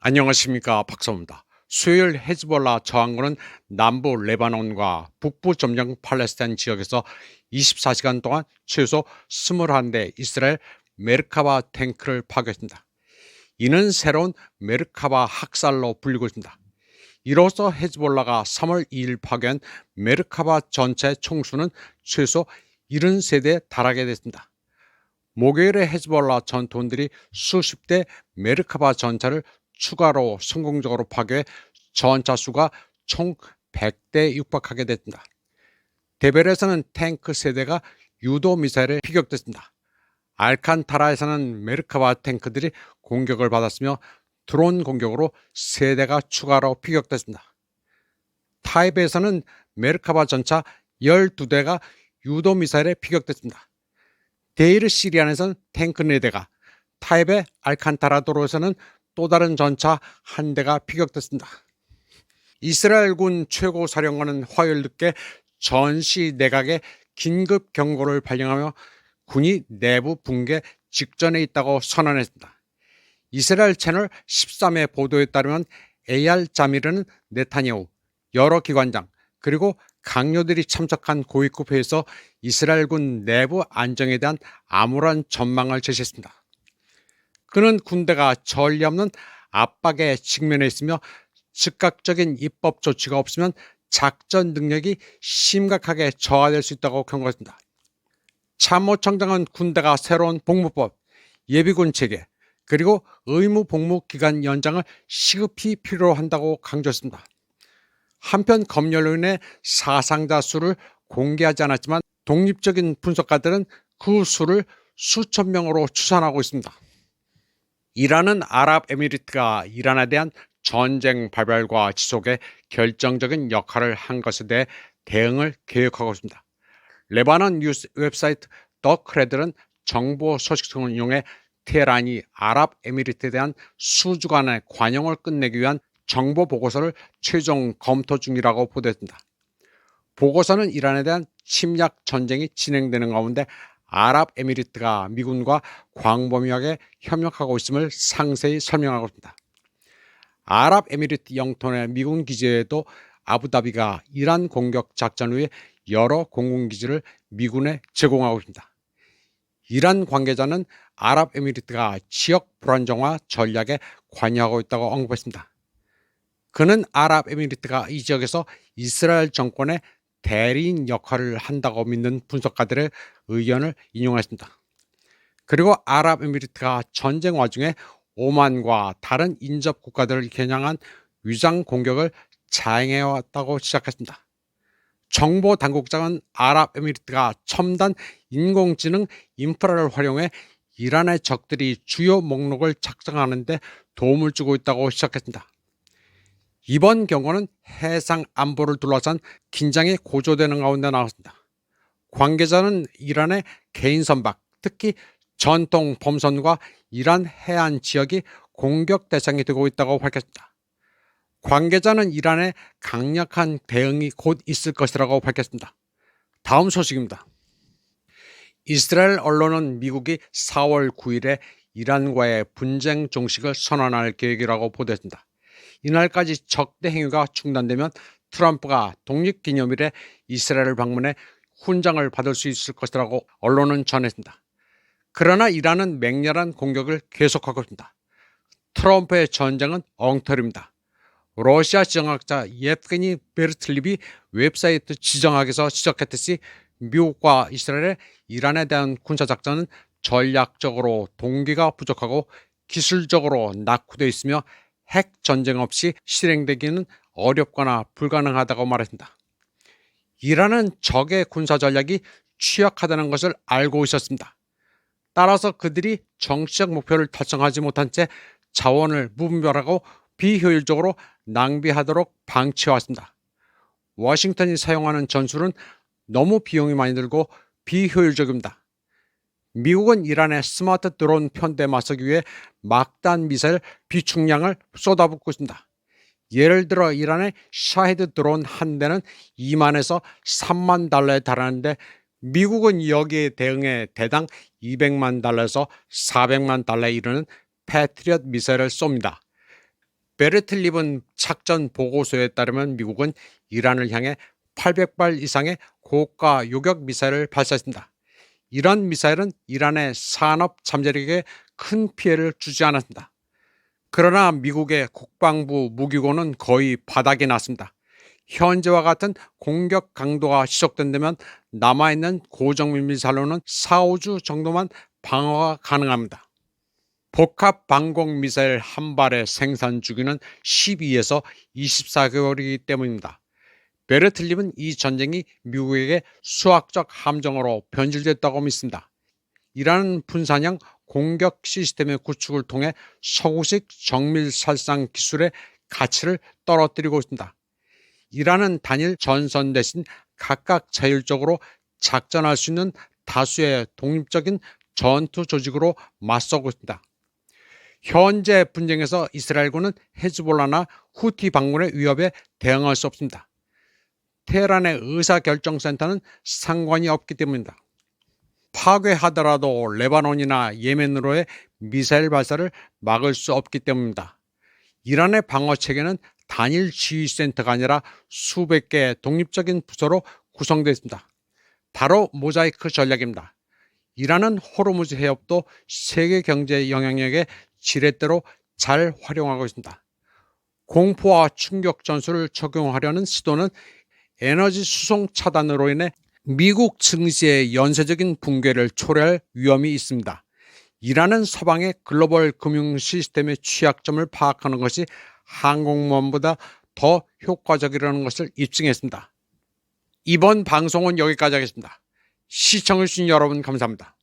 안녕하십니까, 박사입니다. 수요일 헤즈볼라 저항군은 남부 레바논과 북부 점령 팔레스타인 지역에서 24시간 동안 최소 21대 이스라엘 메르카바 탱크를 파괴했습니다. 이는 새로운 메르카바 학살로 불리고 있습니다. 이로써 헤즈볼라가 3월 2일 파괴한 메르카바 전체 총수는 최소 73대에 달하게 됐습니다. 목요일에 헤즈볼라 전투원들이 수십 대 메르카바 전차를 추가로 성공적으로 파괴해 전차 수가 총 100대에 육박하게 됐습니다. 데벨에서는 탱크 3대가 유도 미사일에 피격됐습니다. 알칸타라에서는 메르카바 탱크들이 공격을 받았으며 드론 공격으로 3대가 추가로 피격됐습니다. 타입에서는 메르카바 전차 12대가 유도 미사일에 피격됐습니다. 데이르 시리안에서는 탱크 4대가, 타입의 알칸타라 도로에서는 또 다른 전차 1대가 피격됐습니다. 이스라엘군 최고사령관은 화요일 늦게 전시 내각에 긴급 경고를 발령하며 군이 내부 붕괴 직전에 있다고 선언했습니다. 이스라엘 채널 13의 보도에 따르면 에이알 자미르는 네타냐후, 여러 기관장, 그리고 강요들이 참석한 고위급 회의에서 이스라엘군 내부 안정에 대한 암울한 전망을 제시했습니다. 그는 군대가 전례 없는 압박에 직면해 있으며 즉각적인 입법 조치가 없으면 작전 능력이 심각하게 저하될 수 있다고 경고했습니다. 참모총장은 군대가 새로운 복무법, 예비군 체계, 그리고 의무 복무 기간 연장을 시급히 필요로 한다고 강조했습니다. 한편 검열로 인해 사상자 수를 공개하지 않았지만 독립적인 분석가들은 그 수를 수천 명으로 추산하고 있습니다. 이란은 아랍에미리트가 이란에 대한 전쟁 발발과 지속에 결정적인 역할을 한 것에 대해 대응을 계획하고 있습니다. 레바논 뉴스 웹사이트 더 크레들은 정보 소식통을 이용해 테헤란이 아랍에미리트에 대한 수주간의 관용을 끝내기 위한 정보 보고서를 최종 검토 중이라고 보도했습니다. 보고서는 이란에 대한 침략 전쟁이 진행되는 가운데 아랍에미리트가 미군과 광범위하게 협력하고 있음을 상세히 설명하고 있습니다. 아랍에미리트 영토 내 미군 기지에도 아부다비가 이란 공격 작전 후에 여러 공군기지를 미군에 제공하고 있습니다. 이란 관계자는 아랍에미리트가 지역 불안정화 전략에 관여하고 있다고 언급했습니다. 그는 아랍에미리트가 이 지역에서 이스라엘 정권의 대리인 역할을 한다고 믿는 분석가들의 의견을 인용했습니다. 그리고 아랍에미리트가 전쟁 와중에 오만과 다른 인접 국가들을 겨냥한 위장 공격을 자행해왔다고 시작했습니다. 정보 당국장은 아랍에미리트가 첨단 인공지능 인프라를 활용해 이란의 적들이 주요 목록을 작성하는 데 도움을 주고 있다고 시작했습니다. 이번 경고는 해상 안보를 둘러싼 긴장이 고조되는 가운데 나왔습니다. 관계자는 이란의 개인 선박, 특히 전통 범선과 이란 해안 지역이 공격 대상이 되고 있다고 밝혔습니다. 관계자는 이란의 강력한 대응이 곧 있을 것이라고 밝혔습니다. 다음 소식입니다. 이스라엘 언론은 미국이 4월 9일에 이란과의 분쟁 종식을 선언할 계획이라고 보도했습니다. 이날까지 적대 행위가 중단되면 트럼프가 독립기념일에 이스라엘을 방문해 훈장을 받을 수 있을 것이라고 언론은 전했습니다. 그러나 이란은 맹렬한 공격을 계속하고 있습니다. 트럼프의 전쟁은 엉터리입니다. 러시아 지정학자 예프게니 베르틀립이 웹사이트 지정학에서 지적했듯이 미국과 이스라엘의 이란에 대한 군사작전은 전략적으로 동기가 부족하고 기술적으로 낙후되어 있으며 핵 전쟁 없이 실행되기는 어렵거나 불가능하다고 말했습니다. 이란은 적의 군사 전략이 취약하다는 것을 알고 있었습니다. 따라서 그들이 정치적 목표를 달성하지 못한 채 자원을 무분별하고 비효율적으로 낭비하도록 방치해왔습니다. 워싱턴이 사용하는 전술은 너무 비용이 많이 들고 비효율적입니다. 미국은 이란의 스마트 드론 편대에 맞서기 위해 막단 미사일 비축량을 쏟아붓고 있습니다. 예를 들어 이란의 샤헤드 드론 한 대는 2만에서 3만 달러에 달하는데 미국은 여기에 대응해 대당 200만 달러에서 400만 달러에 이르는 패트리엇 미사일을 쏩니다. 베르틀립은 작전 보고서에 따르면 미국은 이란을 향해 800발 이상의 고가 요격 미사일을 발사했습니다. 이런 미사일은 이란의 산업 잠재력에 큰 피해를 주지 않았습니다. 그러나 미국의 국방부 무기고는 거의 바닥이 났습니다. 현재와 같은 공격 강도가 지속된다면 남아있는 고정밀 미사일로는 4, 5주 정도만 방어가 가능합니다. 복합 방공 미사일 한 발의 생산 주기는 12에서 24개월이기 때문입니다. 베르틀립은 이 전쟁이 미국에게 수학적 함정으로 변질됐다고 믿습니다. 이라는 분산형 공격 시스템의 구축을 통해 서구식 정밀살상 기술의 가치를 떨어뜨리고 있습니다. 이라는 단일 전선 대신 각각 자율적으로 작전할 수 있는 다수의 독립적인 전투 조직으로 맞서고 있습니다. 현재 분쟁에서 이스라엘군은 헤즈볼라나 후티 반군의 위협에 대응할 수 없습니다. 테헤란의 의사결정센터는 상관이 없기 때문입니다. 파괴하더라도 레바논이나 예멘으로의 미사일 발사를 막을 수 없기 때문입니다. 이란의 방어체계는 단일 지휘센터가 아니라 수백 개의 독립적인 부서로 구성되어 있습니다. 바로 모자이크 전략입니다. 이란은 호르무즈 해협도 세계 경제 영향력에 지렛대로 잘 활용하고 있습니다. 공포와 충격 전술을 적용하려는 시도는 에너지 수송 차단으로 인해 미국 증시의 연쇄적인 붕괴를 초래할 위험이 있습니다. 이란은 서방의 글로벌 금융 시스템의 취약점을 파악하는 것이 항공모함보다 더 효과적이라는 것을 입증했습니다. 이번 방송은 여기까지 하겠습니다. 시청해주신 여러분 감사합니다.